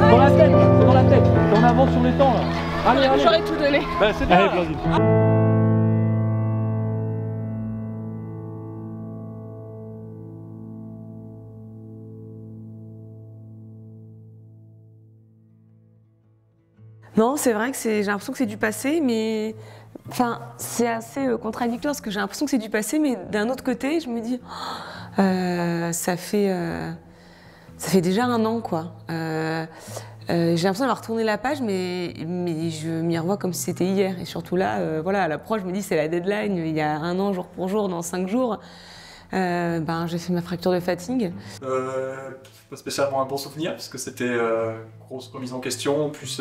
Dans la tête, c'est dans la tête. Et on avance sur les temps là. Allez, allez. J'aurais tout donné. Ben, c'est bien. Allez, vas-y. Non, c'est vrai que j'ai l'impression que c'est du passé, mais enfin, c'est assez contradictoire parce que j'ai l'impression que c'est du passé, mais d'un autre côté, je me dis, ça fait déjà un an, quoi. J'ai l'impression d'avoir tourné la page, mais je m'y revois comme si c'était hier. Et surtout là, voilà, à l'approche, je me dis, c'est la deadline, il y a un an, jour pour jour, dans 5 jours. J'ai fait ma fracture de fatigue. Pas spécialement un bon souvenir, parce que c'était grosse remise en question, plus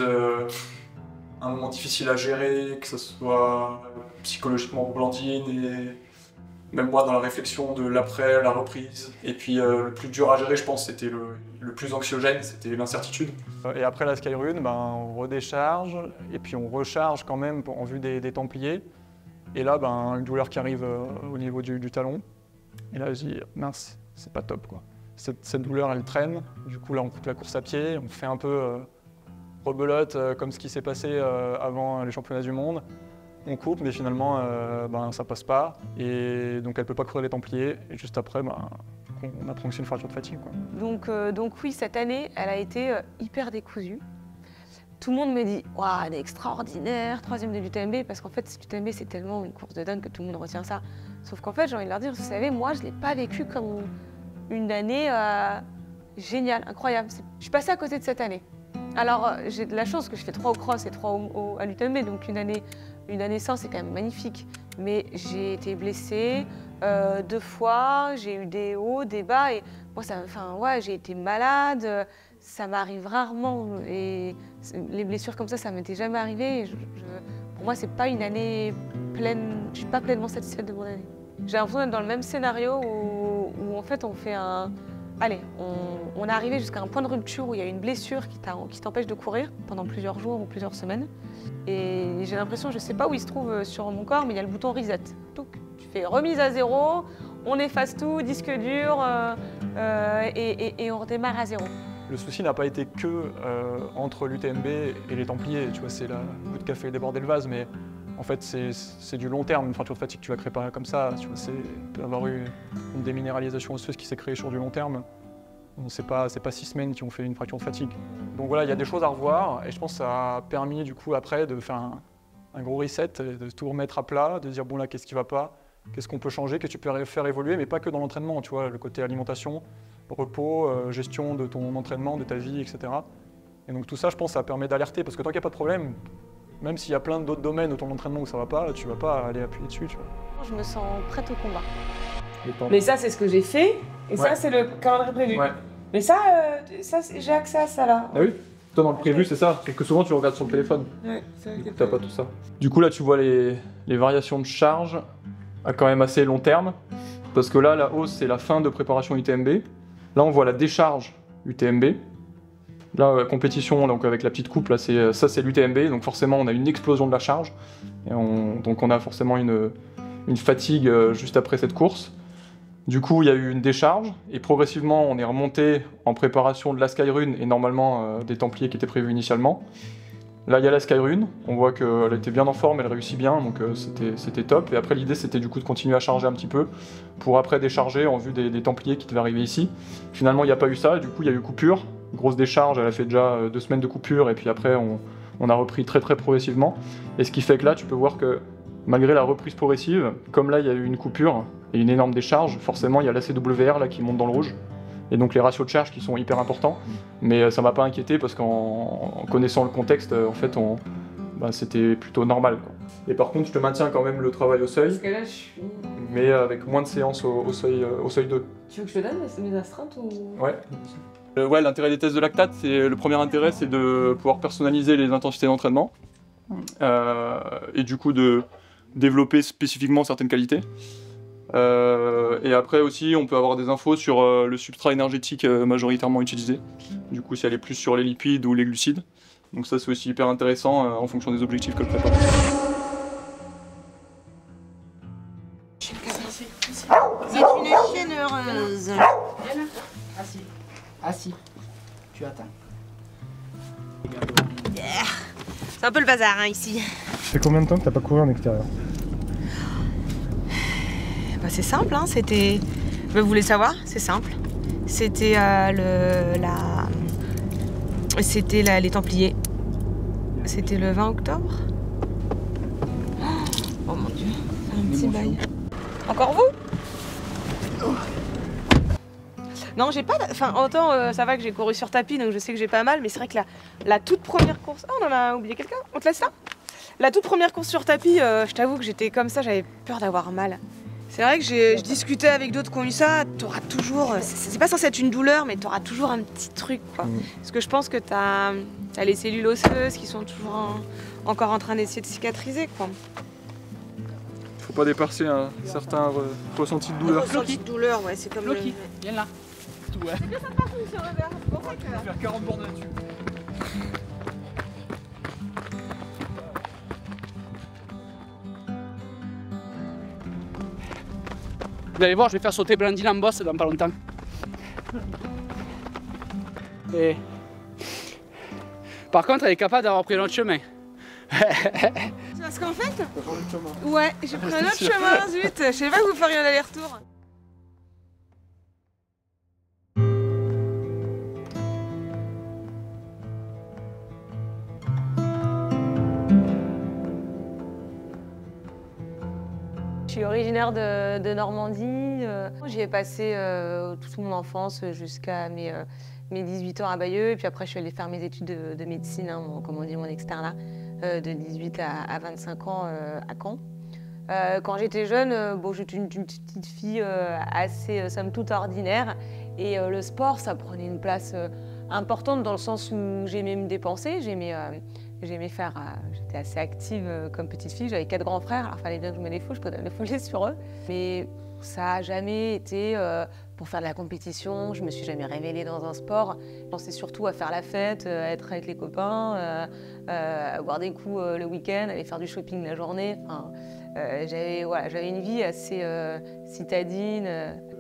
un moment difficile à gérer, que ce soit psychologiquement pour Blandine, et même moi dans la réflexion de l'après, la reprise. Et puis le plus dur à gérer, je pense, c'était le plus anxiogène, c'était l'incertitude. Et après la Skyrune, on redécharge, et puis on recharge quand même en vue des Templiers. Et là, une douleur qui arrive au niveau du talon. Et là, je dis, mince, c'est pas top, quoi. Cette douleur, elle traîne. Du coup, là, on coupe la course à pied. On fait un peu rebelote, comme ce qui s'est passé avant les championnats du monde. On coupe, mais finalement, ça passe pas. Et donc, elle peut pas courir les Templiers. Et juste après, on apprend que c'est une fracture de fatigue, quoi. Donc oui, cette année, elle a été hyper décousue. Tout le monde me dit, waouh, elle est extraordinaire, 3e de l'UTMB, parce qu'en fait, l'UTMB, c'est tellement une course de dingue que tout le monde retient ça. Sauf qu'en fait, j'ai envie de leur dire, vous savez, moi, je ne l'ai pas vécu comme une année géniale, incroyable. Je suis passée à côté de cette année. Alors, j'ai de la chance que je fais 3 au cross et 3 à l'UTMB, donc une année sans, c'est quand même magnifique. Mais j'ai été blessée 2 fois, j'ai eu des hauts, des bas, et moi, j'ai été malade. Ça m'arrive rarement, et les blessures comme ça m'était jamais arrivé. Pour moi, c'est pas une année pleine, je suis pas pleinement satisfaite de mon année. J'ai l'impression d'être dans le même scénario où en fait on fait allez, on est arrivé jusqu'à un point de rupture où il y a une blessure qui t'empêche de courir pendant plusieurs jours ou plusieurs semaines. Et j'ai l'impression, je sais pas où il se trouve sur mon corps, mais il y a le bouton reset. Donc, tu fais remise à zéro, on efface tout, disque dur, et on redémarre à zéro. Le souci n'a pas été que entre l'UTMB et les Templiers, tu vois, c'est la goutte qui a fait déborder le vase, mais en fait c'est du long terme, une fracture de fatigue tu vas créer pas comme ça, tu vois, il peut y avoir eu une déminéralisation osseuse qui s'est créée sur du long terme. C'est pas 6 semaines qui ont fait une fracture de fatigue. Donc voilà, il y a des choses à revoir, et je pense que ça a permis du coup après de faire un gros reset, de tout remettre à plat, de dire bon là qu'est-ce qui va pas, qu'est-ce qu'on peut changer, qu'est-ce que tu peux faire évoluer, mais pas que dans l'entraînement, tu vois, le côté alimentation, repos, gestion de ton entraînement, de ta vie, etc. Et donc tout ça, je pense, ça permet d'alerter, parce que tant qu'il n'y a pas de problème, même s'il y a plein d'autres domaines de ton entraînement où ça va pas, tu vas pas aller appuyer dessus, tu vois. Je me sens prête au combat. Mais ça, c'est ce que j'ai fait, et ça, Ouais. c'est le calendrier prévu. Ouais. Mais ça j'ai accès à ça là. Ah oui. Toi, dans le prévu, c'est ça. C'est que souvent, tu regardes sur le téléphone. Ouais, c'est vrai Du que coup, t'as pas tout ça. Du coup, là, tu vois les variations de charge à quand même assez long terme. Parce que là, la hausse, c'est la fin de préparation UTMB. Là, on voit la décharge UTMB. Là, compétition, donc avec la petite coupe, là, ça, c'est l'UTMB. Donc forcément, on a une explosion de la charge. Et donc on a forcément une fatigue juste après cette course. Du coup, il y a eu une décharge. Et progressivement, on est remonté en préparation de la Skyrune et normalement des Templiers qui étaient prévus initialement. Là, il y a la Skyrune, on voit qu'elle était bien en forme, elle réussit bien, donc c'était top. Et après, l'idée, c'était du coup de continuer à charger un petit peu, pour après décharger en vue des Templiers qui devaient arriver ici. Finalement, il n'y a pas eu ça, du coup, il y a eu coupure. Grosse décharge, elle a fait déjà 2 semaines de coupure, et puis après, on a repris très progressivement. Et ce qui fait que là, tu peux voir que malgré la reprise progressive, comme là, il y a eu une coupure et une énorme décharge, forcément, il y a l'ACWR là qui monte dans le rouge. Et donc les ratios de charge qui sont hyper importants, mais ça m'a pas inquiété parce qu'en connaissant le contexte, en fait, c'était plutôt normal, quoi. Et par contre, je te maintiens quand même le travail au seuil, Parce que là, je suis... mais avec moins de séances au seuil 2. Tu veux que je te donne mes astreintes ou... Ouais. Ouais, l'intérêt des tests de lactate, le premier intérêt, c'est de pouvoir personnaliser les intensités d'entraînement et du coup de développer spécifiquement certaines qualités. Et après aussi, on peut avoir des infos sur le substrat énergétique majoritairement utilisé. Du coup, si elle est plus sur les lipides ou les glucides. Donc ça, c'est aussi hyper intéressant en fonction des objectifs que le prépare. C'est une chienne heureuse. Assis. Assis. Tu attends. C'est un peu le bazar hein, ici. Ça fait combien de temps que t'as pas couru en extérieur? Bah, c'est simple, hein, c'était... Vous voulez savoir? C'est simple. C'était les Templiers. C'était le 20 octobre. Oh mon Dieu, un petit bail. Encore vous? Non, j'ai pas... Enfin, autant ça va que j'ai couru sur tapis, donc je sais que j'ai pas mal, mais c'est vrai que la toute première course... Oh, on en a oublié quelqu'un? On te laisse là? La toute première course sur tapis, je t'avoue que j'étais comme ça, j'avais peur d'avoir mal. C'est vrai que je discutais avec d'autres qui ont eu ça, t'auras toujours... C'est pas censé être une douleur, mais t'auras toujours un petit truc, quoi. Parce que je pense que t'as les cellules osseuses qui sont toujours encore en train d'essayer de cicatriser, quoi. Faut pas dépasser un certain ressenti de douleur. Ressenti de douleur, ouais, c'est comme Loki, viens là. Ouais. C'est bien ça partout sur le verre, c'est pour ça que... Faire 40 bornes là-dessus. Vous allez voir, je vais faire sauter Blandine en bosse dans pas longtemps. Et... Par contre, elle est capable d'avoir pris l'autre chemin. Parce qu'en fait... Ouais, j'ai pris un autre chemin, zut. Je sais pas que vous feriez un aller-retour. Je suis originaire de Normandie. J'y ai passé toute mon enfance jusqu'à mes 18 ans à Bayeux. Et puis après, je suis allée faire mes études de médecine, hein, comme on dit, mon externat, de 18 à 25 ans à Caen. Quand j'étais jeune, bon, j'étais une petite fille assez, somme toute, ordinaire. Et le sport, ça prenait une place importante dans le sens où j'aimais me dépenser, j'aimais faire... J'étais assez active comme petite fille, j'avais 4 grands frères, alors il fallait bien que je me les foule, je prenais les folies sur eux. Mais ça n'a jamais été pour faire de la compétition, je me suis jamais révélée dans un sport. Je pensais surtout à faire la fête, à être avec les copains, à boire des coups le week-end, aller faire du shopping la journée. Enfin, j'avais une vie assez citadine.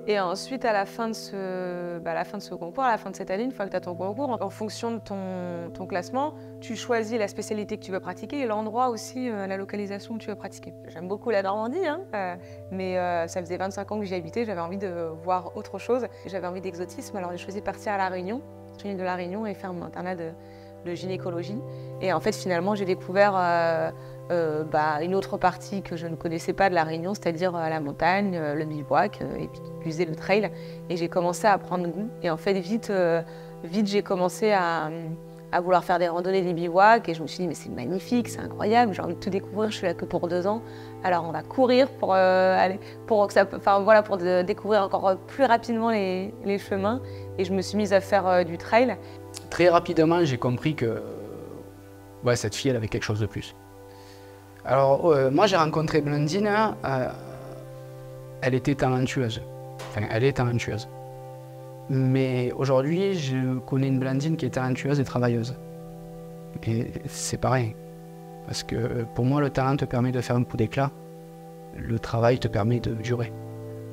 Et ensuite, à la fin de ce concours, à la fin de cette année, une fois que tu as ton concours, en fonction de ton classement, tu choisis la spécialité que tu veux pratiquer et l'endroit aussi, la localisation que tu veux pratiquer. J'aime beaucoup la Normandie, hein, mais ça faisait 25 ans que j'y habitais, j'avais envie de voir autre chose. J'avais envie d'exotisme, alors j'ai choisi de partir à La Réunion, sur l'île de La Réunion, et faire mon internat de gynécologie. Et en fait, finalement, j'ai découvert une autre partie que je ne connaissais pas de La Réunion, c'est-à-dire la montagne, le bivouac, et puis qui plus est le trail. Et j'ai commencé à prendre goût. Et en fait, vite j'ai commencé à vouloir faire des randonnées, des bivouacs. Et je me suis dit, mais c'est magnifique, c'est incroyable, j'ai envie de tout découvrir, je suis là que pour 2 ans. Alors on va courir pour découvrir encore plus rapidement les chemins. Et je me suis mise à faire du trail. Très rapidement, j'ai compris que ouais, cette fille, elle avait quelque chose de plus. Alors, moi, j'ai rencontré Blandine, elle était talentueuse. Enfin, elle est talentueuse. Mais aujourd'hui, je connais une Blandine qui est talentueuse et travailleuse. Et c'est pareil. Parce que pour moi, le talent te permet de faire un coup d'éclat. Le travail te permet de durer.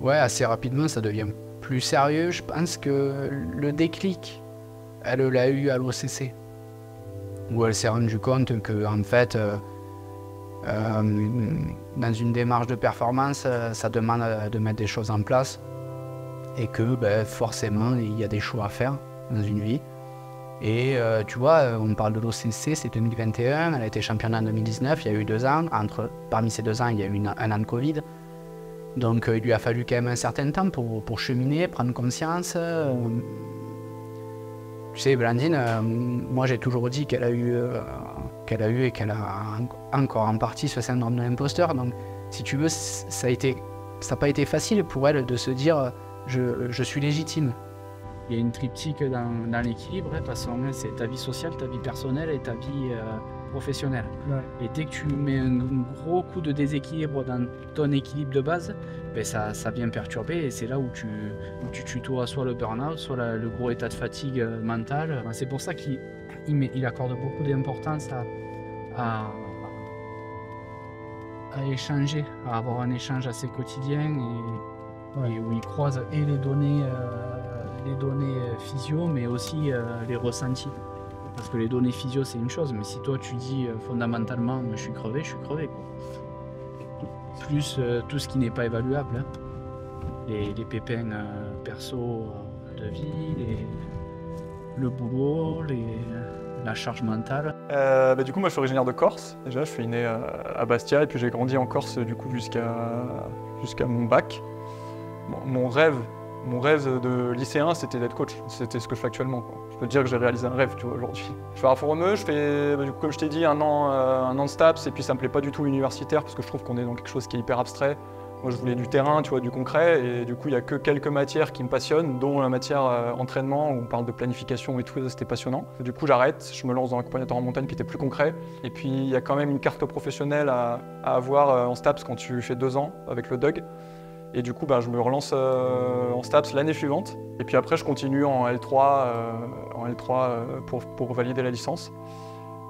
Ouais, assez rapidement, ça devient plus sérieux. Je pense que le déclic, elle l'a eu à l'OCC. Où elle s'est rendue compte que, en fait, dans une démarche de performance, ça demande de mettre des choses en place et que forcément il y a des choix à faire dans une vie. Et tu vois, on parle de l'OCC, c'est 2021, elle a été championne en 2019, il y a eu 2 ans. Parmi ces 2 ans, il y a eu un an de Covid. Donc il lui a fallu quand même un certain temps pour cheminer, prendre conscience. Tu sais, Blandine, moi j'ai toujours dit qu'elle a eu et qu'elle a encore en partie ce syndrome de l'imposteur. Donc, si tu veux, ça n'a pas été facile pour elle de se dire je suis légitime. Il y a une triptyque dans l'équilibre, hein, parce que c'est ta vie sociale, ta vie personnelle et ta vie professionnelle. Ouais. Et dès que tu mets un gros coup de déséquilibre dans ton équilibre de base, ça vient perturber et c'est là où tu tutoies soit le burn-out, soit le gros état de fatigue mentale. C'est pour ça qu'il accorde beaucoup d'importance à échanger, à avoir un échange assez quotidien et où il croise et les données physio, mais aussi les ressentis. Parce que les données physio, c'est une chose, mais si toi tu dis fondamentalement je suis crevé, quoi. Plus tout ce qui n'est pas évaluable. Hein. Les pépins perso de vie, le boulot, la charge mentale. Du coup, moi je suis originaire de Corse. Déjà, je suis né à Bastia et puis j'ai grandi en Corse du coup jusqu'à mon bac. Bon, mon rêve de lycéen, c'était d'être coach. C'était ce que je fais actuellement, quoi. Je peux te dire que j'ai réalisé un rêve, tu vois, aujourd'hui. Je fais à Font-Romeu, je fais, du coup, comme je t'ai dit, un an de STAPS, et puis ça me plaît pas du tout universitaire, parce que je trouve qu'on est dans quelque chose qui est hyper abstrait. Moi, je voulais du terrain, tu vois, du concret, et du coup, il n'y a que quelques matières qui me passionnent, dont la matière entraînement, où on parle de planification et tout, ça, c'était passionnant. Du coup, j'arrête, je me lance dans l'accompagnateur en montagne, qui était plus concret. Et puis, il y a quand même une carte professionnelle à avoir en STAPS quand tu fais 2 ans avec le DUG. Et du coup, je me relance en STAPS l'année suivante. Et puis après, je continue en L3, pour valider la licence.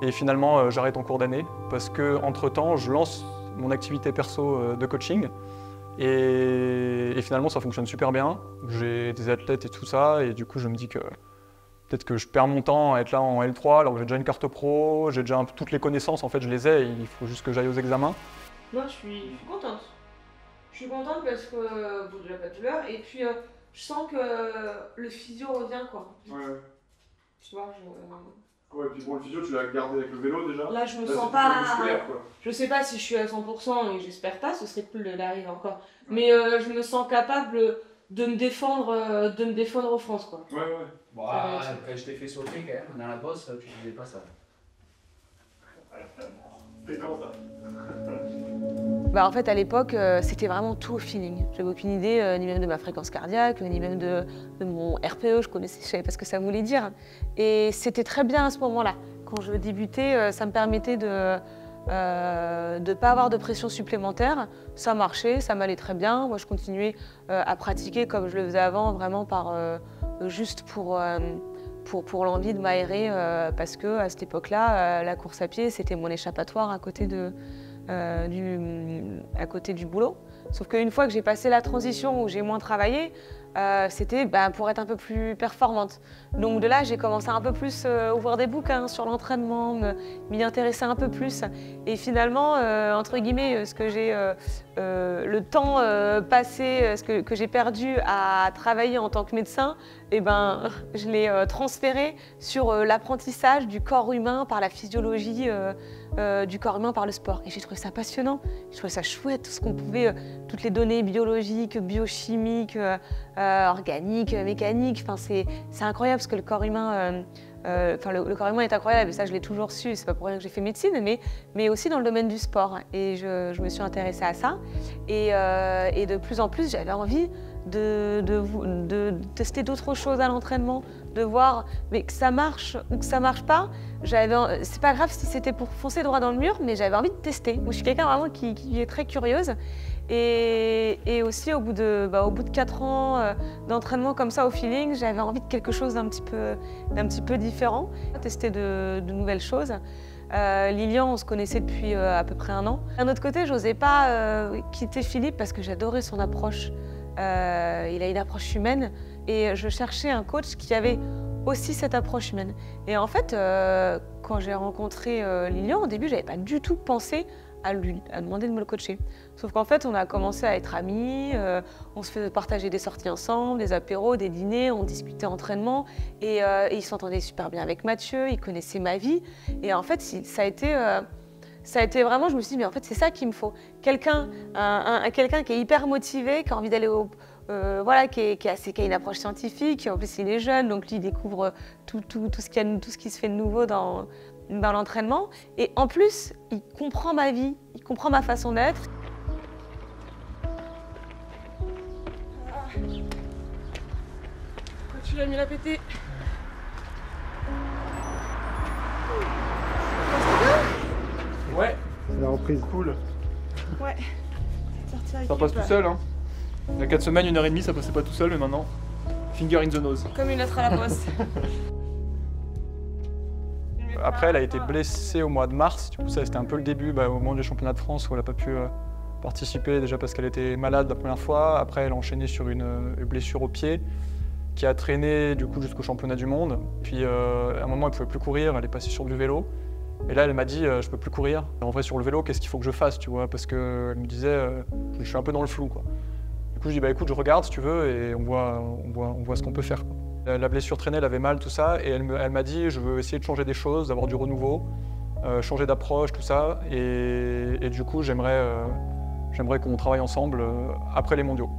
Et finalement, j'arrête en cours d'année parce qu'entre-temps, je lance mon activité perso de coaching. Et finalement, ça fonctionne super bien. J'ai des athlètes et tout ça. Et du coup, je me dis que peut-être que je perds mon temps à être là en L3 alors que j'ai déjà une carte pro, j'ai déjà toutes les connaissances, en fait, je les ai. Il faut juste que j'aille aux examens. Moi, je suis contente. Je suis contente parce que bon, déjà pas de douleur et puis je sens que le physio revient quoi. Ouais. Tu vois, Ouais, et puis bon, le physio, tu l'as gardé avec le vélo déjà. Là, je me sens pas. Je sais pas si je suis à 100% et j'espère pas, ce serait cool de l'arriver encore. Mais je me sens capable de me défendre aux France quoi. Ouais. Bon, quand je t'ai fait sauter quand même, dans la bosse, tu disais pas ça. C'est quand ça? En fait, à l'époque, c'était vraiment tout au feeling. J'avais aucune idée, ni même de ma fréquence cardiaque, ni même de mon RPE, je savais pas ce que ça voulait dire. Et c'était très bien à ce moment-là. Quand je débutais, ça me permettait de pas avoir de pression supplémentaire. Ça marchait, ça m'allait très bien. Moi, je continuais à pratiquer comme je le faisais avant, vraiment juste pour l'envie de m'aérer, parce que à cette époque-là, la course à pied, c'était mon échappatoire à côté du boulot. Sauf qu'une fois que j'ai passé la transition où j'ai moins travaillé, c'était pour être un peu plus performante. Donc de là, j'ai commencé à un peu plus ouvrir des bouquins sur l'entraînement, m'y intéresser un peu plus. Et finalement, entre guillemets, le temps passé, que j'ai perdu à travailler en tant que médecin, je l'ai transféré sur l'apprentissage du corps humain par la physiologie du corps humain par le sport. Et j'ai trouvé ça passionnant, j'ai trouvé ça chouette, tout ce qu'on pouvait, toutes les données biologiques, biochimiques, organiques, mécaniques, c'est incroyable parce que le corps humain, le corps humain est incroyable et ça je l'ai toujours su, c'est pas pour rien que j'ai fait médecine, mais aussi dans le domaine du sport. Et je me suis intéressée à ça et de plus en plus j'avais envie de tester d'autres choses à l'entraînement, de voir mais que ça marche ou que ça marche pas. C'est pas grave si c'était pour foncer droit dans le mur, mais j'avais envie de tester. Moi, je suis quelqu'un vraiment qui est très curieuse. Et aussi au bout de 4 ans d'entraînement comme ça au feeling, j'avais envie de quelque chose d'un petit peu différent, tester de nouvelles choses. Lilian, on se connaissait depuis à peu près 1 an. D'un autre côté, j'osais pas quitter Philippe parce que j'adorais son approche. Il a une approche humaine et je cherchais un coach qui avait aussi cette approche humaine. Et en fait, quand j'ai rencontré Lilian, au début, j'avais pas du tout pensé à demander de me le coacher. Sauf qu'en fait, on a commencé à être amis, on se faisait partager des sorties ensemble, des apéros, des dîners, on discutait entraînement et il s'entendait super bien avec Mathieu, il connaissait ma vie. Et en fait, ça a été vraiment, je me suis dit, mais en fait, c'est ça qu'il me faut. Quelqu'un qui est hyper motivé, qui a envie d'aller qui a une approche scientifique. En plus, il est jeune, donc lui, il découvre tout ce qui se fait de nouveau dans l'entraînement. Et en plus, il comprend ma vie, il comprend ma façon d'être. Pourquoi tu l'as mis la péter? Ouais. C'est la reprise. Cool. Ouais. Ça passe tout seul, hein. Il y a 4 semaines, 1 heure et demie, ça passait pas tout seul, mais maintenant, finger in the nose. Comme une lettre à la poste. Après, elle a été blessée au mois de mars. Du coup, ça, c'était un peu le début, au moment du championnat de France, où elle n'a pas pu participer, déjà parce qu'elle était malade la première fois. Après, elle a enchaîné sur une blessure au pied. qui a traîné du coup jusqu'au championnat du monde. Puis à un moment, elle pouvait plus courir, elle est passée sur du vélo. Et là, elle m'a dit, je peux plus courir. En vrai, sur le vélo, qu'est-ce qu'il faut que je fasse, tu vois? Parce qu'elle me disait, je suis un peu dans le flou, quoi. Du coup, je dis, bah écoute, je regarde si tu veux et on voit ce qu'on peut faire, quoi. La blessure traînait, elle avait mal, tout ça. Et elle m'a dit, je veux essayer de changer des choses, d'avoir du renouveau, changer d'approche, tout ça. Et du coup, j'aimerais qu'on travaille ensemble après les mondiaux.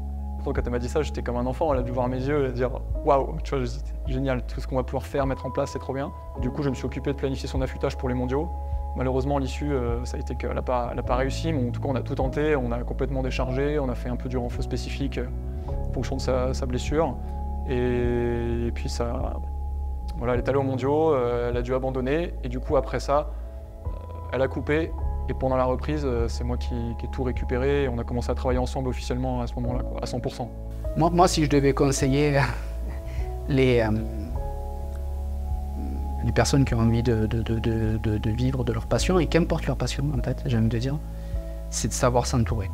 Quand elle m'a dit ça, j'étais comme un enfant, elle a dû voir mes yeux et dire waouh, tu vois, c'est génial, tout ce qu'on va pouvoir faire, mettre en place, c'est trop bien. Du coup, je me suis occupé de planifier son affûtage pour les mondiaux. Malheureusement, l'issue, ça a été qu'elle n'a pas réussi, mais en tout cas, on a tout tenté, on a complètement déchargé, on a fait un peu du renfort spécifique en fonction de sa blessure. Et puis, voilà, elle est allée aux mondiaux, elle a dû abandonner, et du coup, après ça, elle a coupé. Et pendant la reprise, c'est moi qui ai tout récupéré et on a commencé à travailler ensemble officiellement à ce moment-là, à 100%. Moi, si je devais conseiller les personnes qui ont envie de vivre de leur passion, et qu'importe leur passion en fait, j'ai envie de dire, c'est de savoir s'entourer.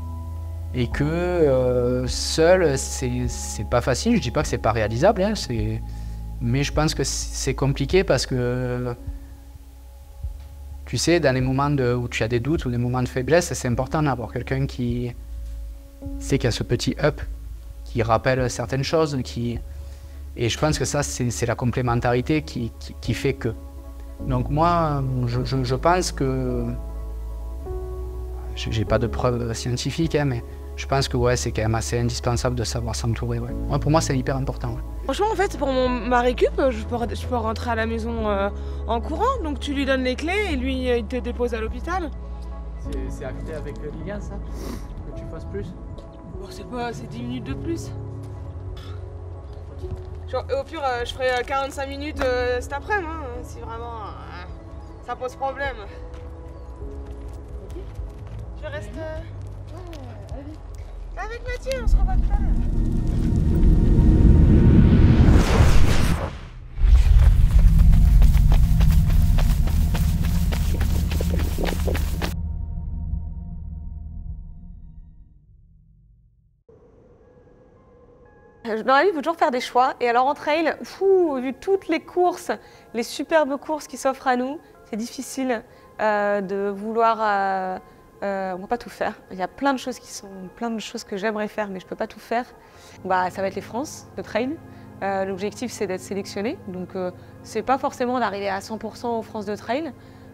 Et que seul, c'est pas facile, je dis pas que c'est pas réalisable, hein, mais je pense que c'est compliqué parce que tu sais, dans les moments où tu as des doutes ou des moments de faiblesse, c'est important d'avoir quelqu'un qui sait qu'il y a ce petit up, qui rappelle certaines choses. Et je pense que ça, c'est la complémentarité qui fait que. Donc moi, je pense que... J'ai pas de preuves scientifiques, hein, mais je pense que ouais, c'est quand même assez indispensable de savoir s'entourer. Ouais. Ouais, pour moi, c'est hyper important. Ouais. Franchement, en fait, pour ma récup, je peux rentrer à la maison en courant. Donc tu lui donnes les clés et lui, il te dépose à l'hôpital. C'est acté avec Lilian, ça? Que tu fasses plus? Bon, c'est 10 minutes de plus. Au pire, je ferai 45 minutes cet après-midi, hein, si vraiment ça pose problème. Je reste avec Mathieu, on se revoit tout à l'heure. Dans la vie, il faut toujours faire des choix. Et alors en trail, vu toutes les courses, les superbes courses qui s'offrent à nous, c'est difficile de vouloir... on ne peut pas tout faire. Il y a plein de choses que j'aimerais faire, mais je ne peux pas tout faire. Bah, ça va être les France, le trail. L'objectif, c'est d'être sélectionné. Donc, ce n'est pas forcément d'arriver à 100% aux France de trail.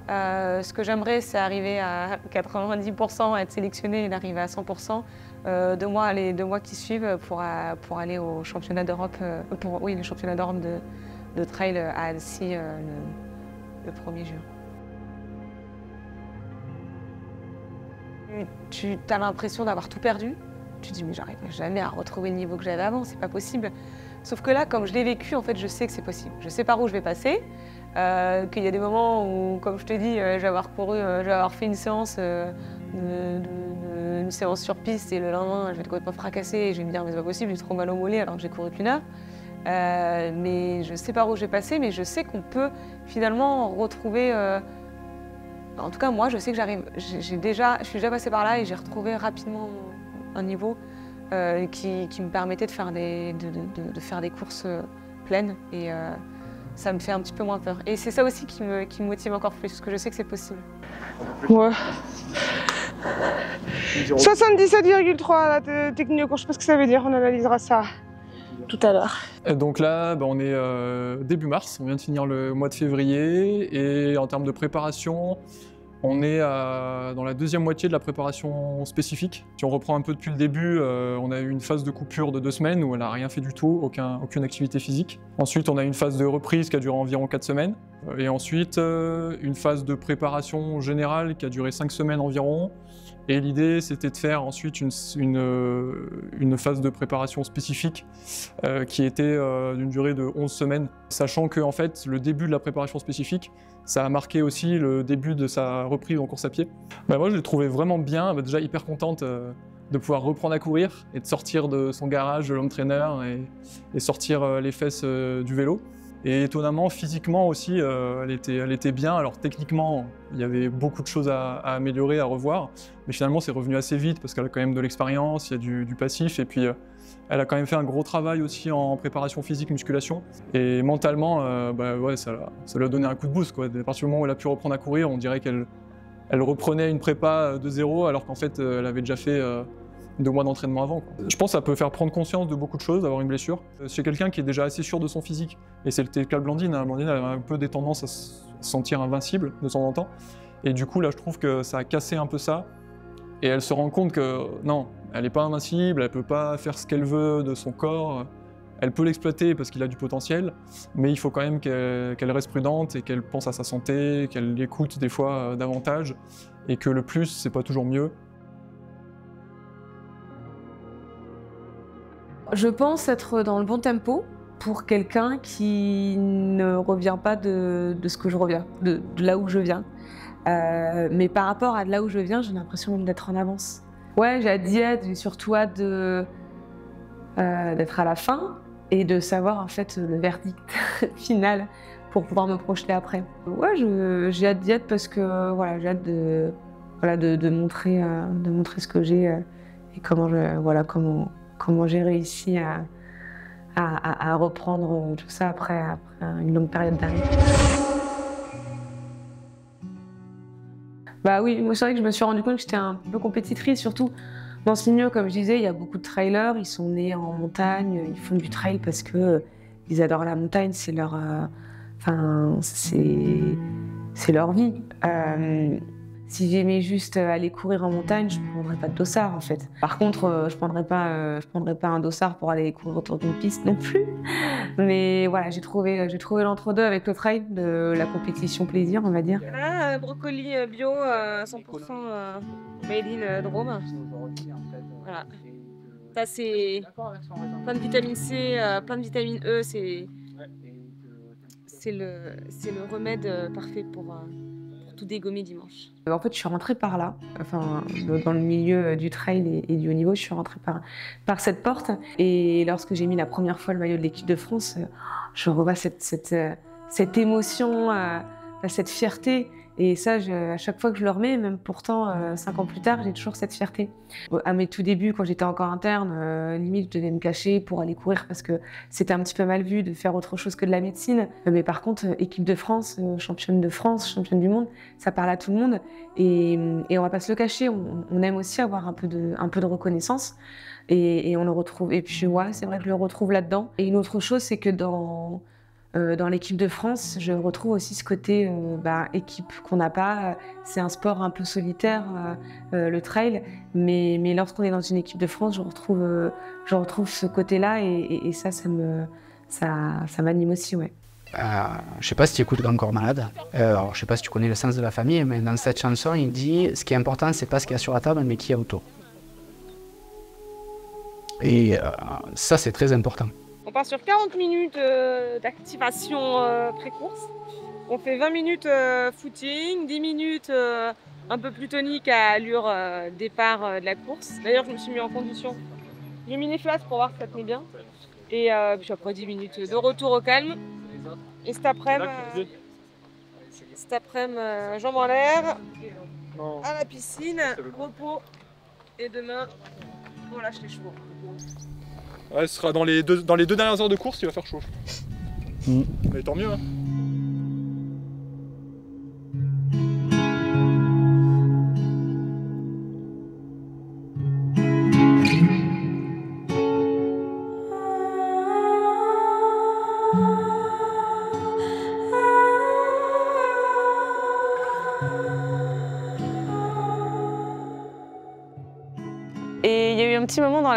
Ce que j'aimerais, c'est arriver à 90%, être sélectionné et d'arriver à 100%. 2 mois qui suivent pour aller au championnat d'Europe, le championnat d'Europe de trail à Annecy le 1er juin. Tu as l'impression d'avoir tout perdu. Tu te dis mais j'arriverai jamais à retrouver le niveau que j'avais avant, c'est pas possible. Sauf que là, comme je l'ai vécu, en fait, je sais que c'est possible. Je sais par où je vais passer. Qu'il y a des moments où, comme je te dis, je vais avoir fait une séance, une séance sur piste et le lendemain, je vais être complètement fracassée et je vais me dire mais c'est pas possible, j'ai trop mal au mollet alors que j'ai couru qu'une heure. Mais je sais par où je vais passer, mais je sais qu'on peut finalement retrouver... En tout cas, moi, je sais que je suis déjà passée par là et j'ai retrouvé rapidement un niveau qui me permettait de faire des courses pleines et ça me fait un petit peu moins peur. Et c'est ça aussi qui me motive encore plus, parce que je sais que c'est possible. Ouais. 77,3 la technique, je sais pas ce que ça veut dire, on analysera ça tout à l'heure. Donc là, on est début mars, on vient de finir le mois de février et en termes de préparation, on est dans la deuxième moitié de la préparation spécifique. Si on reprend un peu depuis le début, on a eu une phase de coupure de 2 semaines où elle n'a rien fait du tout, aucune activité physique. Ensuite, on a eu une phase de reprise qui a duré environ 4 semaines. Et ensuite, une phase de préparation générale qui a duré 5 semaines environ. Et l'idée, c'était de faire ensuite une phase de préparation spécifique qui était d'une durée de 11 semaines. Sachant que en fait, le début de la préparation spécifique, ça a marqué aussi le début de sa reprise en course à pied. Moi, je l'ai trouvé vraiment bien, déjà hyper contente de pouvoir reprendre à courir et de sortir de son garage de l'home trainer et sortir les fesses du vélo. Et étonnamment, physiquement aussi, elle était bien. Alors techniquement, il y avait beaucoup de choses à améliorer, à revoir. Mais finalement, c'est revenu assez vite parce qu'elle a quand même de l'expérience, il y a du passif. Et puis, Elle a quand même fait un gros travail aussi en préparation physique, musculation. Et mentalement, ouais, ça lui a donné un coup de boost, quoi. À partir du moment où elle a pu reprendre à courir, on dirait qu'elle reprenait une prépa de zéro, alors qu'en fait, elle avait déjà fait 2 mois d'entraînement avant, quoi. Je pense que ça peut faire prendre conscience de beaucoup de choses, d'avoir une blessure. Chez quelqu'un qui est déjà assez sûr de son physique, et c'est le cas de Blandine, hein. Blandine, elle a un peu des tendances à se sentir invincible de temps en temps. Et du coup, là, je trouve que ça a cassé un peu ça. Et elle se rend compte que non, elle n'est pas invincible, elle ne peut pas faire ce qu'elle veut de son corps. Elle peut l'exploiter parce qu'il a du potentiel, mais il faut quand même qu'elle reste prudente et qu'elle pense à sa santé, qu'elle écoute des fois davantage, et que le plus, c'est pas toujours mieux. Je pense être dans le bon tempo pour quelqu'un qui ne revient pas de ce que je reviens, de là où je viens. Mais par rapport à là où je viens, j'ai l'impression même d'être en avance. Ouais, j'ai hâte d'y être, j'ai surtout hâte d'être à la fin et de savoir en fait le verdict final pour pouvoir me projeter après. Ouais, j'ai hâte d'y être parce que voilà, j'ai hâte de montrer ce que j'ai et comment j'ai réussi à reprendre tout ça après une longue période d'arrêt. Bah oui, moi c'est vrai que je me suis rendu compte que j'étais un peu compétitrice, surtout dans ce milieu, comme je disais, il y a beaucoup de trailers, ils sont nés en montagne, ils font du trail parce que ils adorent la montagne, c'est leur, c'est leur vie. Si j'aimais juste aller courir en montagne, je ne prendrais pas de dossard en fait. Par contre, je prendrais pas un dossard pour aller courir autour d'une piste non plus. Mais voilà, j'ai trouvé l'entre-deux avec le trail, de la compétition plaisir, on va dire. Là, brocoli bio, 100% made in Drôme. Voilà. Ça c'est plein de vitamine C, plein de vitamine E, c'est le remède parfait pour tout dégommer dimanche. En fait, je suis rentrée par là, enfin, dans le milieu du trail et du haut niveau, je suis rentrée par cette porte. Et lorsque j'ai mis la première fois le maillot de l'équipe de France, je revois cette émotion, cette fierté. Et ça, à chaque fois que je le remets, même pourtant 5 ans plus tard, j'ai toujours cette fierté. À mes tout débuts, quand j'étais encore interne, limite je devais me cacher pour aller courir parce que c'était un petit peu mal vu de faire autre chose que de la médecine. Mais par contre, équipe de France, championne de France, championne du monde, ça parle à tout le monde. Et on va pas se le cacher, on aime aussi avoir un peu de reconnaissance. Et on le retrouve. Et puis ouais, c'est vrai que je le retrouve là-dedans. Et une autre chose, c'est que dans l'équipe de France, je retrouve aussi ce côté équipe qu'on n'a pas. C'est un sport un peu solitaire, le trail, mais lorsqu'on est dans une équipe de France, je retrouve ce côté-là et ça m'anime aussi, ouais. Je sais pas si tu écoutes Grand Corps Malade. Alors, je sais pas si tu connais le sens de la famille, mais dans cette chanson, il dit ce qui est important, c'est pas ce qu'il y a sur la table, mais qui est autour. Et ça, c'est très important. On part sur 40 minutes d'activation pré-course. On fait 20 minutes footing, 10 minutes un peu plus tonique à allure départ de la course. D'ailleurs, je me suis mis en condition. J'ai mis les flasques pour voir si ça tenait bien. Et puis après 10 minutes de retour au calme. Et cet après-midi, jambes en l'air, à la piscine, repos. Et demain, on lâche les chevaux. Ouais, ce sera dans les 2 dernières heures de course, il va faire chaud. Mais tant mieux, hein. Et il y a eu un petit moment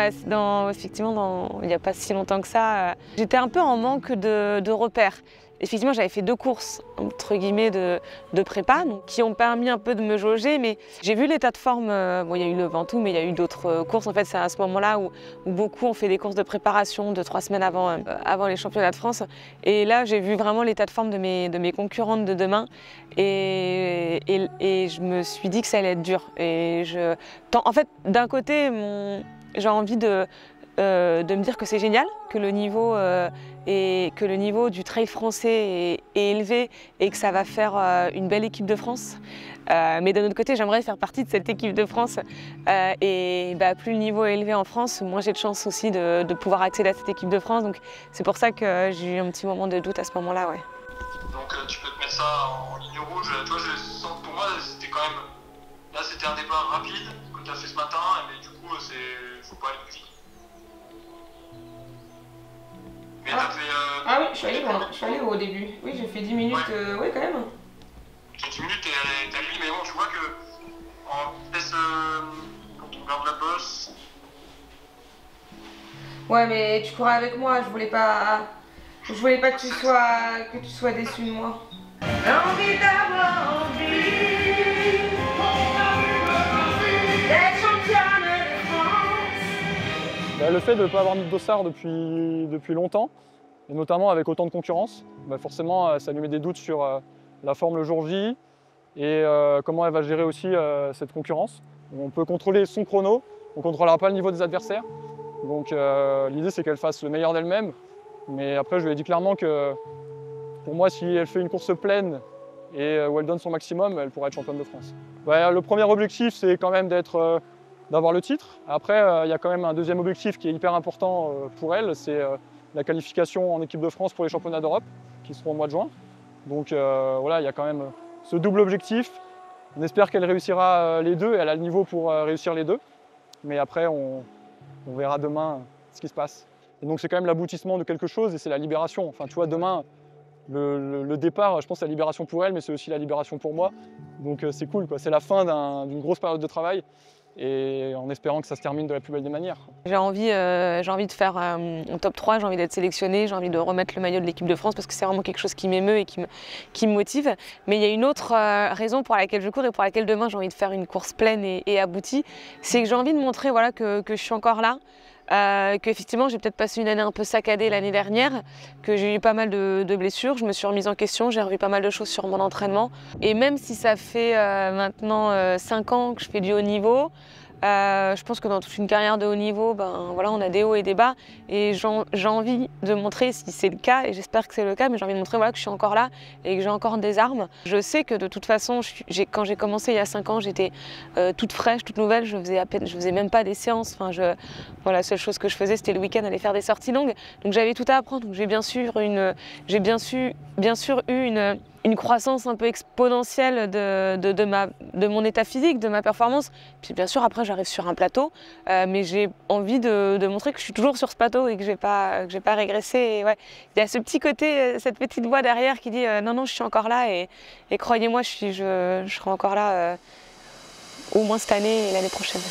il n'y a pas si longtemps que ça, j'étais un peu en manque de repères. Effectivement, j'avais fait 2 courses, entre guillemets, de prépa, donc, qui ont permis un peu de me jauger, mais j'ai vu l'état de forme. Bon, il y a eu le Ventoux, mais il y a eu d'autres courses. En fait, c'est à ce moment-là où beaucoup ont fait des courses de préparation 2-3 semaines avant les championnats de France. Et là, j'ai vu vraiment l'état de forme de mes concurrentes de demain. Et je me suis dit que ça allait être dur. En fait, d'un côté, j'ai envie de me dire que c'est génial, que le niveau du trail français est élevé et que ça va faire une belle équipe de France. Mais d'un autre côté, j'aimerais faire partie de cette équipe de France. Et plus le niveau est élevé en France, moins j'ai de chance aussi de pouvoir accéder à cette équipe de France. Donc c'est pour ça que j'ai eu un petit moment de doute à ce moment-là. Ouais. Donc tu peux te mettre ça en ligne rouge. Tu vois, je sens que pour moi, c'était quand même... Là, c'était un départ rapide que tu as fait ce matin, mais du coup, faut pas aller plus vite. Mais t'as fait... Ah oui, je suis allée au début. Oui, j'ai fait 10 minutes, ouais quand même. 10 minutes, t'es allé, mais bon, tu vois que en vitesse, quand on regarde la bosse... Ouais, mais tu courais avec moi, je voulais pas que tu sois déçu de moi. Envie d'avoir envie d'être championne de France. Le fait de ne pas avoir mis de dossard depuis longtemps, et notamment avec autant de concurrence, forcément ça lui met des doutes sur la forme le jour J et comment elle va gérer aussi cette concurrence. On peut contrôler son chrono, on ne contrôlera pas le niveau des adversaires. Donc l'idée c'est qu'elle fasse le meilleur d'elle-même. Mais après je lui ai dit clairement que pour moi si elle fait une course pleine et où elle donne son maximum, elle pourra être championne de France. Le premier objectif c'est quand même d'avoir le titre. Après il y a quand même un deuxième objectif qui est hyper important pour elle, c'est la qualification en équipe de France pour les championnats d'Europe qui seront au mois de juin. Donc voilà, il y a quand même ce double objectif. On espère qu'elle réussira les deux, elle a le niveau pour réussir les deux. Mais après, on verra demain ce qui se passe. Et donc c'est quand même l'aboutissement de quelque chose et c'est la libération. Enfin, tu vois, demain, le départ, je pense, c'est la libération pour elle, mais c'est aussi la libération pour moi. Donc c'est cool, quoi. C'est la fin d'une grosse période de travail. Et en espérant que ça se termine de la plus belle des manières. J'ai envie de faire un top 3, j'ai envie d'être sélectionnée, j'ai envie de remettre le maillot de l'équipe de France parce que c'est vraiment quelque chose qui m'émeut et qui me motive. Mais il y a une autre raison pour laquelle je cours et pour laquelle demain j'ai envie de faire une course pleine et aboutie, c'est que j'ai envie de montrer que je suis encore là. Qu'effectivement j'ai peut-être passé une année un peu saccadée l'année dernière, que j'ai eu pas mal de blessures, je me suis remise en question, j'ai revu pas mal de choses sur mon entraînement. Et même si ça fait maintenant 5 ans que je fais du haut niveau, je pense que dans toute une carrière de haut niveau, on a des hauts et des bas. Et j'ai envie de montrer, si c'est le cas, et j'espère que c'est le cas, mais j'ai envie de montrer que je suis encore là et que j'ai encore des armes. Je sais que de toute façon, quand j'ai commencé il y a 5 ans, j'étais toute fraîche, toute nouvelle, je faisais même pas des séances. La seule chose que je faisais, c'était le week-end aller faire des sorties longues. Donc j'avais tout à apprendre. Donc j'ai bien sûr eu une croissance un peu exponentielle de mon état physique, de ma performance. Puis bien sûr, après, j'arrive sur un plateau, mais j'ai envie de montrer que je suis toujours sur ce plateau et que j'ai pas régressé. Et ouais, il y a ce petit côté, cette petite voix derrière qui dit non, je suis encore là et croyez-moi, je serai encore là au moins cette année et l'année prochaine.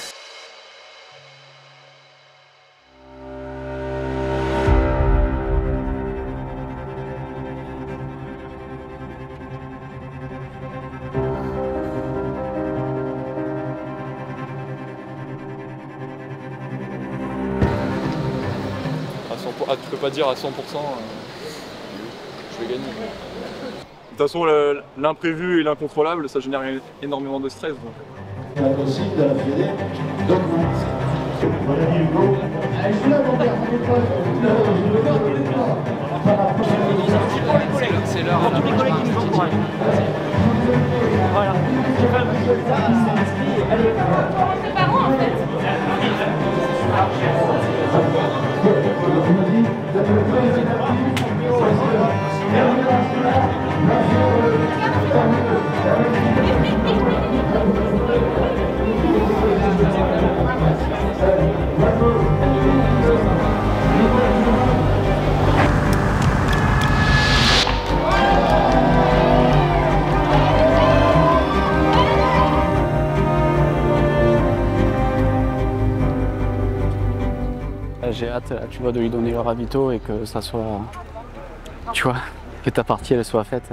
Tu peux pas dire à 100% je vais gagner. De toute façon, l'imprévu et l'incontrôlable, ça génère énormément de stress. Donc. C'est l'heure. Voilà. C'est parents en fait. J'ai hâte, tu vois, de lui donner le ravito et que ça soit, tu vois, que ta partie elle soit faite.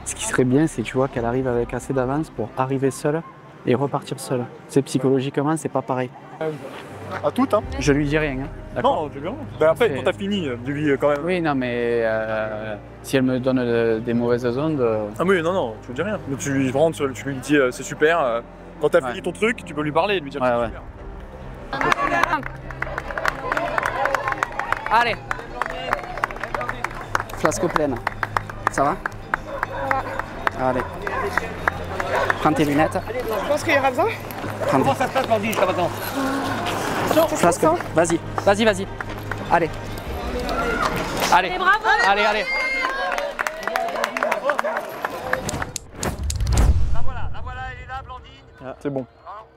Ce qui serait bien, c'est, tu vois, qu'elle arrive avec assez d'avance pour arriver seule et repartir seule. C'est psychologiquement, c'est pas pareil. À toutes, hein. Je lui dis rien. Hein. Non, tu bien. Après, quand t'as fini, dis-lui quand même. Oui, non, mais si elle me donne des mauvaises ondes. Ah oui, non, tu lui dis rien. Mais tu lui rentres, tu lui dis c'est super. Quand t'as fini ton truc, tu peux lui parler et lui dire que c'est super. Allez. Flasque pleine. Ça va? Allez. Prends tes lunettes. Je pense qu'il y aura besoin. Comment ça se passe, Blandine, jusqu'à maintenant? Flasque. Vas-y, vas-y, vas-y. Allez. Allez. Allez, bravo. Allez, allez. La voilà, elle est là, Blandine. Ah, c'est bon.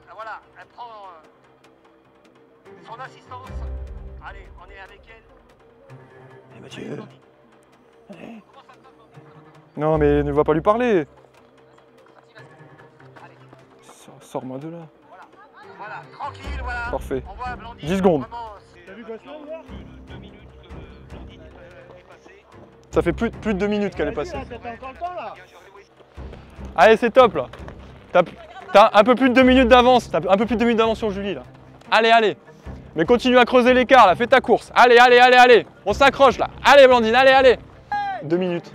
La voilà, elle prend son assistance. Allez, on est avec elle. Eh Mathieu. Allez. Non mais ne va pas lui parler. Sors-moi de là. Voilà, tranquille, voilà. Parfait. On voit Blandine. 10 secondes. T'as vu quoi, là? 2 minutes que Blandine est passée. Ça fait plus de 2 minutes qu'elle est passée. T'as encore le temps là. Allez, c'est top là. T'as un peu plus de 2 minutes d'avance. T'as un peu plus de 2 minutes d'avance sur Julie là. Allez, allez. Mais continue à creuser l'écart là. Fais ta course. Allez, allez, allez, allez. On s'accroche là. Allez, Blandine, allez, allez. 2 minutes.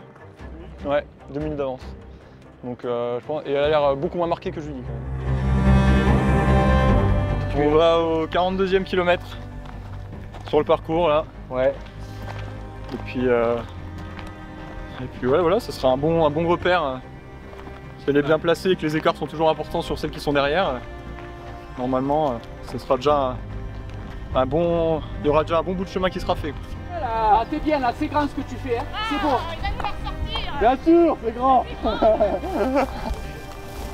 Ouais, 2 minutes d'avance. Donc je pense. Et elle a l'air beaucoup moins marquée que Julie quand même. On va au 42e kilomètre sur le parcours là. Ouais. Et puis ouais, voilà, ce sera un bon repère. Si elle est bien placée et que les écarts sont toujours importants sur celles qui sont derrière, normalement, ce sera déjà un bon. Il y aura déjà un bon bout de chemin qui sera fait. Voilà, t'es bien là, c'est grand ce que tu fais, hein. C'est beau. Il va nous faire sortir. Bien sûr, c'est grand.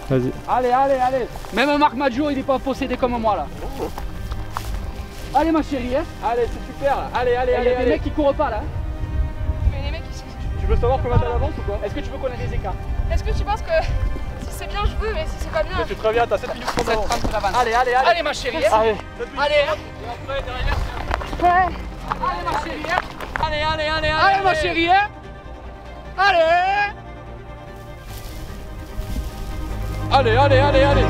Vas-y. Allez, allez, allez. Même Marc Maggio, il n'est pas possédé comme moi là. Allez ma chérie, hein. Allez, c'est super là. Allez, allez, Il y allez. a des mecs qui courent pas là. Mais les mecs, ils... Tu veux savoir combien t'as d'avance ou quoi? Est-ce que tu veux connaître les écarts? Est-ce que tu penses que si c'est bien, je veux, mais si c'est pas bien... Mais tu te reviens, t'as 7 minutes pour d'avance. Allez, allez, allez. Allez ma chérie, hein. Allez. Allez, hein. Et après, derrière, Ouais. Allez ma chérie, hein. allez, allez, allez, Allez ma chérie, hein. Allez. Allez, allez, allez, allez.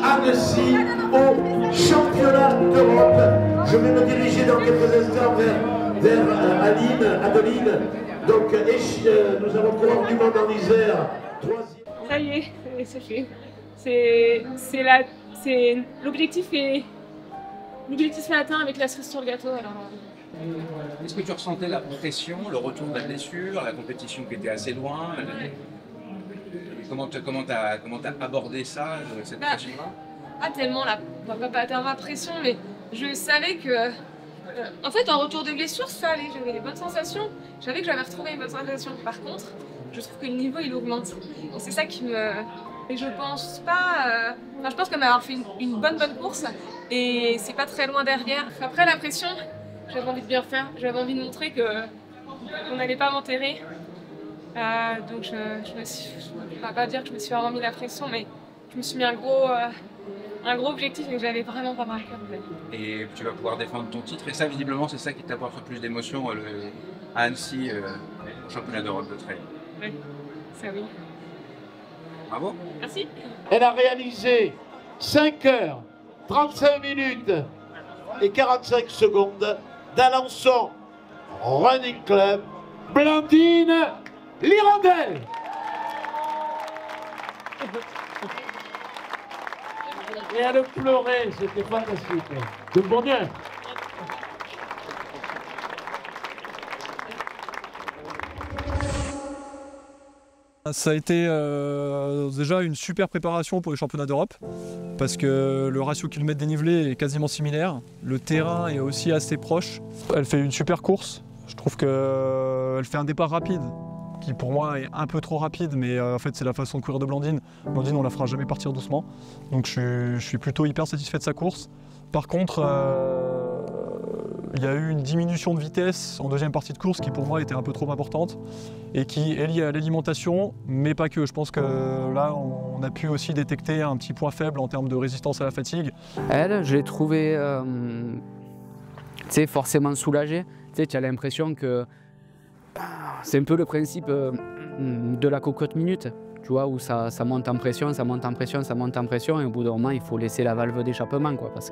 Annecy au championnat d'Europe. Je vais me diriger dans quelques instants vers Adeline. Donc nous allons courir du monde en Isère. Ça y est, c'est fait. L'objectif est atteint avec la cerise sur le gâteau. Alors, Est-ce que tu ressentais la pression, le retour de la blessure, la compétition qui était assez loin? Comment t'as abordé ça, cette pression-là? pas tellement pas tellement la pression, mais je savais que en fait en retour de blessure ça allait, j'avais des bonnes sensations, je savais que j'avais retrouvé une bonne sensation. Par contre, je trouve que le niveau il augmente. Donc c'est ça qui me... Et je pense pas... je pense qu'on va avoir fait une bonne course et c'est pas très loin derrière. Après la pression, j'avais envie de bien faire, j'avais envie de montrer qu'on n'allait pas m'enterrer. Donc je ne vais pas dire que je me suis vraiment mis la pression, mais je me suis mis un gros objectif et que j'avais vraiment pas marqué. Et tu vas pouvoir défendre ton titre, et ça visiblement c'est ça qui t'apporte le plus d'émotion à Annecy au championnat d'Europe de trail. Oui, ça oui. Bravo. Merci. Elle a réalisé 5 heures, 35 minutes et 45 secondes d'Alençon Running Club. Blandine Lirondelle. Et elle pleurait, c'était fantastique. De bonheur. Ça a été déjà une super préparation pour les championnats d'Europe parce que le ratio kilomètre dénivelé est quasiment similaire, le terrain est aussi assez proche. Elle fait une super course, je trouve qu'elle fait un départ rapide qui pour moi est un peu trop rapide, mais en fait c'est la façon de courir de Blandine. Blandine on la fera jamais partir doucement, donc je suis plutôt hyper satisfait de sa course. Par contre, il y a eu une diminution de vitesse en deuxième partie de course qui pour moi était un peu trop importante et qui est liée à l'alimentation, mais pas que. Je pense que là, on a pu aussi détecter un petit point faible en termes de résistance à la fatigue. Elle, je l'ai trouvée forcément soulagée. Tu as l'impression que c'est un peu le principe de la cocotte minute. Tu vois, où ça monte en pression, ça monte en pression, ça monte en pression, et au bout d'un moment, il faut laisser la valve d'échappement, quoi, parce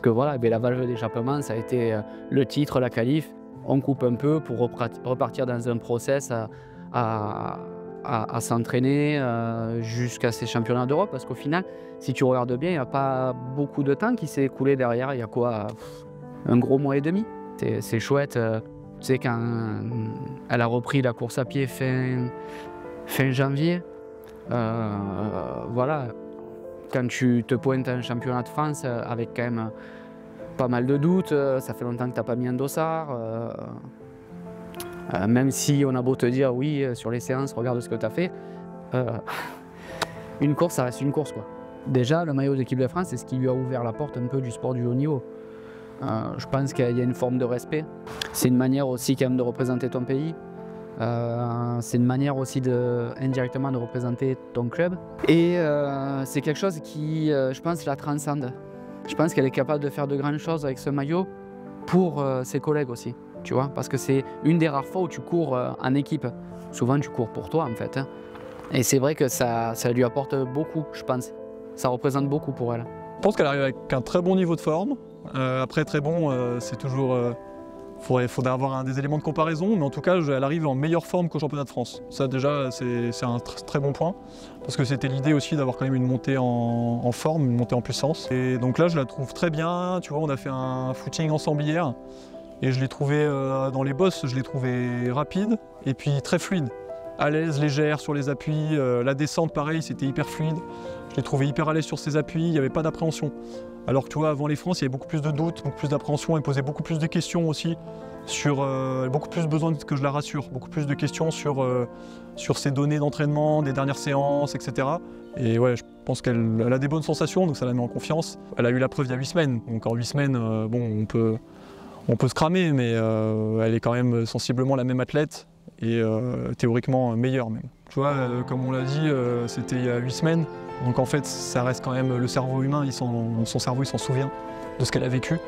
que voilà, la valve d'échappement, ça a été le titre, la qualif. On coupe un peu pour repartir dans un process à s'entraîner jusqu'à ces championnats d'Europe, parce qu'au final, si tu regardes bien, il n'y a pas beaucoup de temps qui s'est écoulé derrière. Il y a quoi, un gros mois et demi. C'est chouette. Tu sais, quand elle a repris la course à pied fin janvier, voilà, quand tu te pointes à un championnat de France avec quand même pas mal de doutes, ça fait longtemps que tu n'as pas mis un dossard, même si on a beau te dire oui, sur les séances, regarde ce que tu as fait, une course, ça reste une course, quoi. Déjà, le maillot d'équipe de France, c'est ce qui lui a ouvert la porte un peu du sport du haut niveau. Je pense qu'il y a une forme de respect. C'est une manière aussi quand même de représenter ton pays. C'est une manière aussi indirectement de représenter ton club. Et c'est quelque chose qui, je pense, la transcende. Je pense qu'elle est capable de faire de grandes choses avec ce maillot pour ses collègues aussi. Tu vois, parce que c'est une des rares fois où tu cours en équipe. Souvent, tu cours pour toi, en fait. Hein. Et c'est vrai que ça lui apporte beaucoup, je pense. Ça représente beaucoup pour elle. Je pense qu'elle arrive avec un très bon niveau de forme. Après, très bon, c'est toujours... faudrait avoir des éléments de comparaison, mais en tout cas, elle arrive en meilleure forme qu'au championnat de France. Ça, déjà, c'est un très bon point, parce que c'était l'idée aussi d'avoir quand même une montée en forme, une montée en puissance. Et donc là, je la trouve très bien. Tu vois, on a fait un footing ensemble hier, et je l'ai trouvé dans les bosses, je l'ai trouvé rapide, et puis très fluide. À l'aise, légère sur les appuis. La descente, pareil, c'était hyper fluide. Je l'ai trouvé hyper à l'aise sur ses appuis, il n'y avait pas d'appréhension. Alors que tu vois, avant les France, il y avait beaucoup plus de doutes, beaucoup plus d'appréhension, elle posait beaucoup plus de questions aussi, beaucoup plus besoin que je la rassure, beaucoup plus de questions sur ses données d'entraînement, des dernières séances, etc. Et ouais, je pense qu'elle a des bonnes sensations, donc ça la met en confiance. Elle a eu la preuve il y a 8 semaines, donc en 8 semaines, bon, on peut se cramer, mais elle est quand même sensiblement la même athlète et théoriquement meilleure même. Tu vois, comme on l'a dit, c'était il y a 8 semaines. Donc en fait, ça reste quand même le cerveau humain, son cerveau il s'en souvient de ce qu'elle a vécu.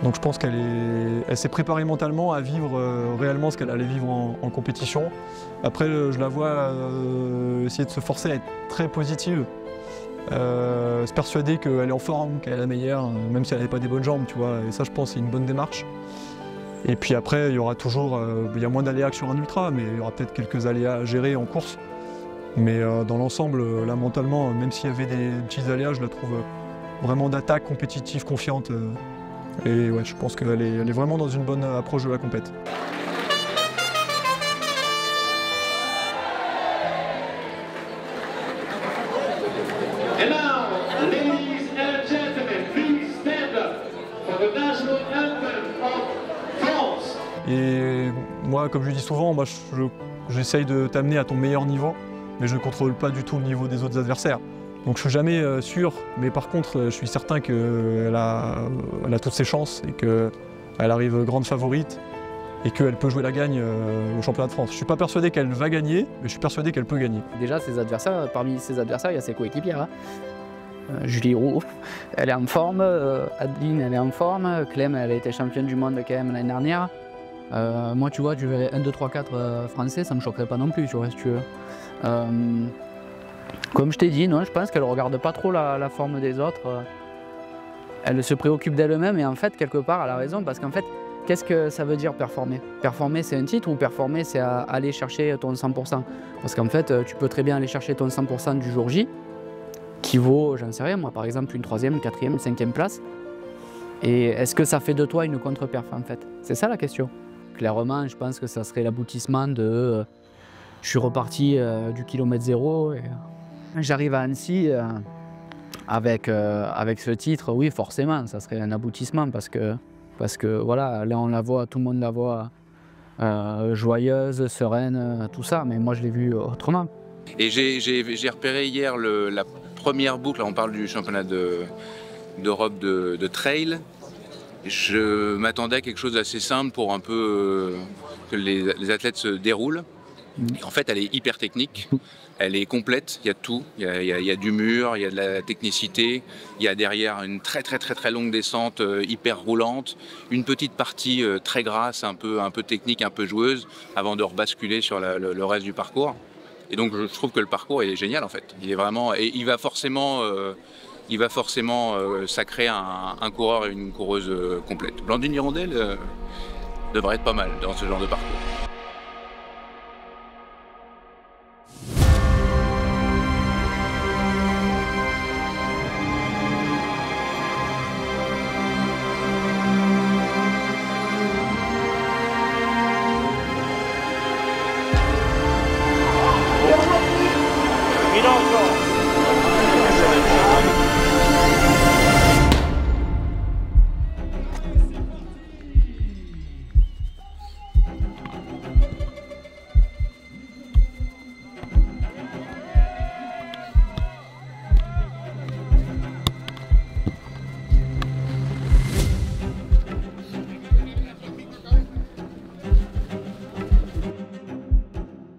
Donc je pense qu'elle s'est préparée mentalement à vivre réellement ce qu'elle allait vivre en compétition. Après, je la vois essayer de se forcer à être très positive, se persuader qu'elle est en forme, qu'elle est la meilleure, même si elle n'avait pas des bonnes jambes, tu vois. Et ça, je pense, c'est une bonne démarche. Et puis après, il y aura toujours, il y a moins d'aléas que sur un ultra, mais il y aura peut-être quelques aléas à gérer en course. Mais dans l'ensemble, là, mentalement, même s'il y avait des petits aléas, je la trouve vraiment d'attaque, compétitive, confiante. Et ouais, je pense qu'elle est vraiment dans une bonne approche de la compète. And now, ladies and gentlemen, please stand up for the national anthem of France. Et moi, comme je dis souvent, moi, j'essaye de t'amener à ton meilleur niveau, mais je ne contrôle pas du tout le niveau des autres adversaires. Donc je ne suis jamais sûr, mais par contre, je suis certain qu'elle a toutes ses chances et qu'elle arrive grande favorite et qu'elle peut jouer la gagne au championnat de France. Je ne suis pas persuadé qu'elle va gagner, mais je suis persuadé qu'elle peut gagner. Déjà, parmi ses adversaires, il y a ses coéquipières. Hein. Julie Roux, elle est en forme, Adeline, elle est en forme, Clem, elle a été championne du monde quand même l'année dernière. Moi, tu vois, tu verrais 1, 2, 3, 4 français, ça ne me choquerait pas non plus, tu vois, si tu veux. Comme je t'ai dit, non, je pense qu'elle ne regarde pas trop la forme des autres. Elle se préoccupe d'elle-même et en fait, quelque part, elle a raison parce qu'en fait, qu'est-ce que ça veut dire performer? Performer, c'est un titre ou performer, c'est aller chercher ton 100%? Parce qu'en fait, tu peux très bien aller chercher ton 100% du jour J, qui vaut, j'en sais rien, moi, par exemple, une 3e, une 4e, une 5e place. Et est-ce que ça fait de toi une contre-perf, en fait? C'est ça la question. Clairement, je pense que ça serait l'aboutissement Je suis reparti du kilomètre zéro. Et j'arrive à Annecy avec ce titre. Oui, forcément, ça serait un aboutissement parce que voilà, là on la voit, tout le monde la voit joyeuse, sereine, tout ça. Mais moi je l'ai vue autrement. Et j'ai repéré hier la première boucle. Là, on parle du championnat d'Europe de trail. Je m'attendais à quelque chose d'assez simple pour un peu que les athlètes se déroulent. Et en fait, elle est hyper technique, elle est complète, il y a tout. Il y a du mur, il y a de la technicité, il y a derrière une très longue descente hyper roulante, une petite partie très grasse, un peu technique, un peu joueuse, avant de rebasculer sur le reste du parcours. Et donc je trouve que le parcours est génial en fait. Il est vraiment, et il va forcément sacrer un coureur et une coureuse complète. Blandine Hirondelle devrait être pas mal dans ce genre de parcours.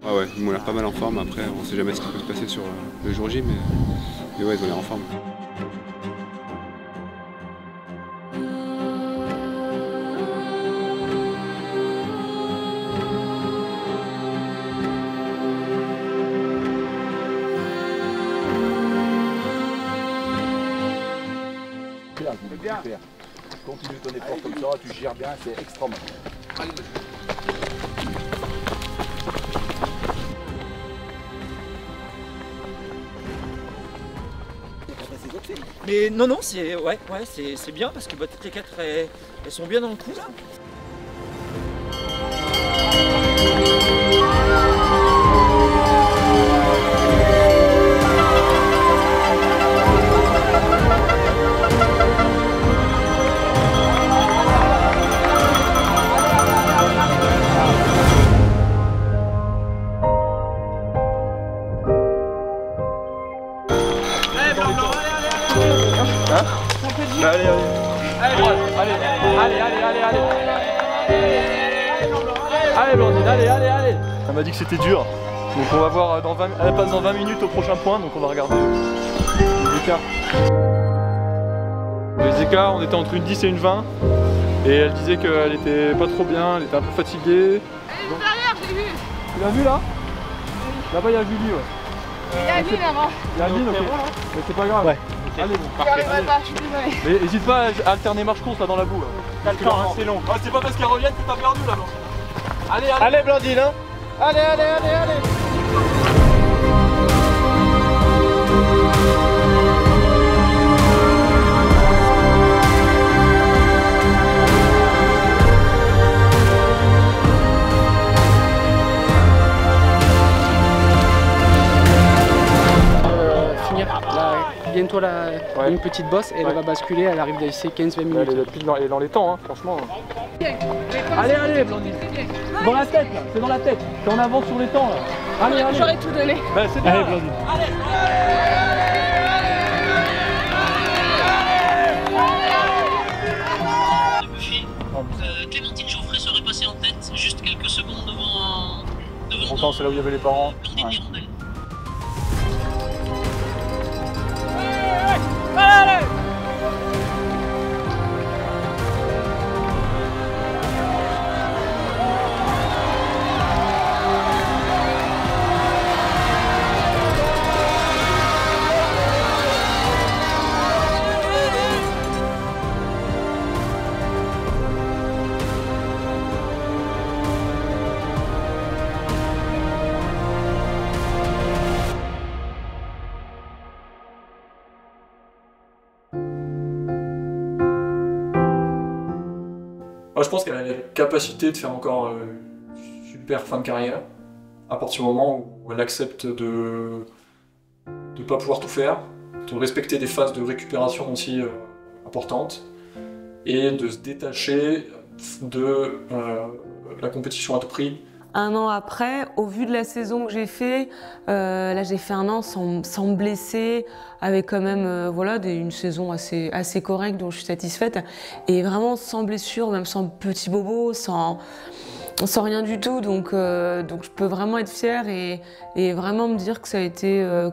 Ouais, ils m'ont l'air pas mal en forme. Après, on sait jamais ce qui peut se passer sur le jour J, mais ouais, ils ont l'air en forme. Bien. Continue ton effort comme ça, tu gères bien, c'est extrêmement. Mais non, c'est c'est bien parce que toutes les quatre elles sont bien dans le coup là. Allez Blandine, allez. Elle m'a dit que c'était dur. Donc on va voir, elle passe dans 20 minutes au prochain point, donc on va regarder les écarts. Les écarts, on était entre une 10 et une 20. Et elle disait qu'elle était pas trop bien, elle était un peu fatiguée. Donc... derrière, j'ai vu. Tu l'as vu là? Là-bas il y a Julie, ouais. Il y a Aline avant. Il y a Aline, ok. Mais c'est pas grave. Ouais. Allez, bon, parfait. Je suis désolée. Mais n'hésite pas à alterner marche-course là dans la boue. T'as le temps, hein, c'est long. Ah, c'est pas parce qu'elle revient que t'as perdu là, Blandine. Allez Blandine, hein. Allez. Bientôt une petite bosse et elle va basculer, elle arrive d'ici 15-20 minutes. Elle est dans les temps, hein, franchement. Allez Blandine. Dans la tête là, c'est dans la tête. T'es en avance sur les temps là. Allez. J'aurais tout donné. Ben, c'est bien. Allez Blandine. Clémentine Geoffrey serait passée en tête, juste quelques secondes devant. Pourtant c'est là où il y avait les parents. Ouais. Allez. Moi, je pense qu'elle a la capacité de faire encore une super fin de carrière. à partir du moment où elle accepte de ne pas pouvoir tout faire, de respecter des phases de récupération aussi importantes, et de se détacher de la compétition à tout prix. Un an après, au vu de la saison que j'ai fait, là j'ai fait un an sans me blesser, avec quand même voilà, une saison assez correcte dont je suis satisfaite, et vraiment sans blessure, même sans petit bobo, sans rien du tout, donc je peux vraiment être fière et vraiment me dire que ça a été un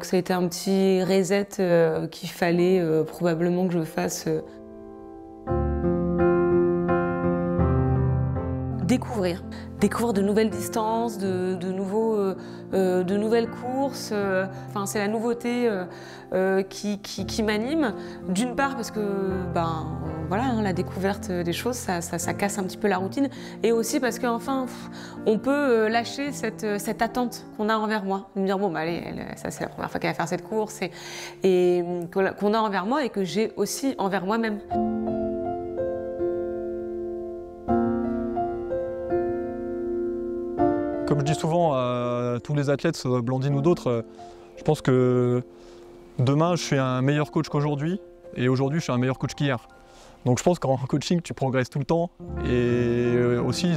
petit reset qu'il fallait probablement que je fasse. Découvrir de nouvelles distances, de nouvelles courses. Enfin, c'est la nouveauté qui m'anime. D'une part parce que voilà, hein, la découverte des choses, ça casse un petit peu la routine, et aussi parce qu'enfin, on peut lâcher cette attente qu'on a envers moi, de me dire bon, allez, ça c'est la première fois qu'elle va faire cette course, et qu'on a envers moi et que j'ai aussi envers moi-même. Comme je dis souvent à tous les athlètes, Blandine ou d'autres, je pense que demain je suis un meilleur coach qu'aujourd'hui, et aujourd'hui je suis un meilleur coach qu'hier. Donc je pense qu'en coaching tu progresses tout le temps, et aussi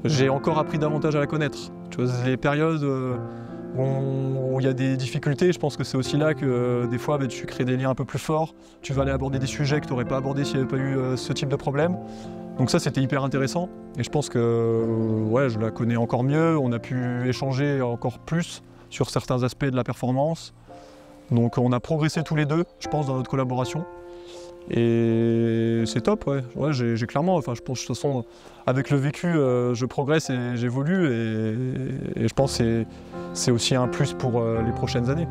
j'ai encore appris davantage à la connaître. Tu vois, les périodes où il y a des difficultés, je pense que c'est aussi là que des fois tu crées des liens un peu plus forts, tu vas aller aborder des sujets que tu n'aurais pas abordés s'il n'y avait pas eu ce type de problème. Donc ça c'était hyper intéressant, et je pense que ouais, je la connais encore mieux, on a pu échanger encore plus sur certains aspects de la performance. Donc on a progressé tous les deux, je pense, dans notre collaboration. Et c'est top, ouais. Ouais, j'ai clairement, enfin je pense de toute façon, avec le vécu, je progresse et j'évolue, et je pense que c'est aussi un plus pour les prochaines années.